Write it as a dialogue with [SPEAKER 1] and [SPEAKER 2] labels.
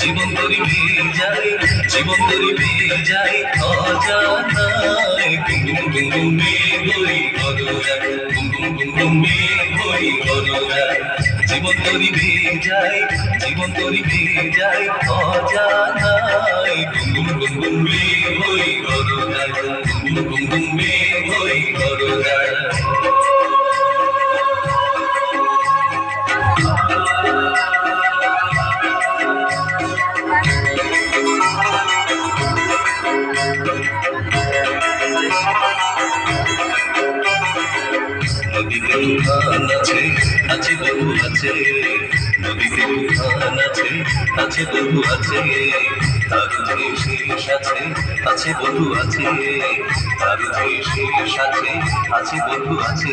[SPEAKER 1] জীবন তরি পেয়ে যাই, জীবন তরি পেয়ে যাই অজানায়। গুম গুম গুম গুম মেঘ হই গরুরায়, গুম গুম গুম গুম মেঘ হই গরুরায়। জীবন তরি পেয়ে যাই, জীবন তরি পেয়ে যাই অজানায়। গুম গুম গুম গুম মেঘ হই গরুরায়, গুম গুম গুম গুম মেঘ হই গরুরায়। নদীতে তুফান আছে, আছে বহু আছে, নদীতে তুফান আছে, আছে বহু আছে, তার যে শেষ আছে, আছে বহু আছে, তার যে শেষ আছে, আছে বহু আছে।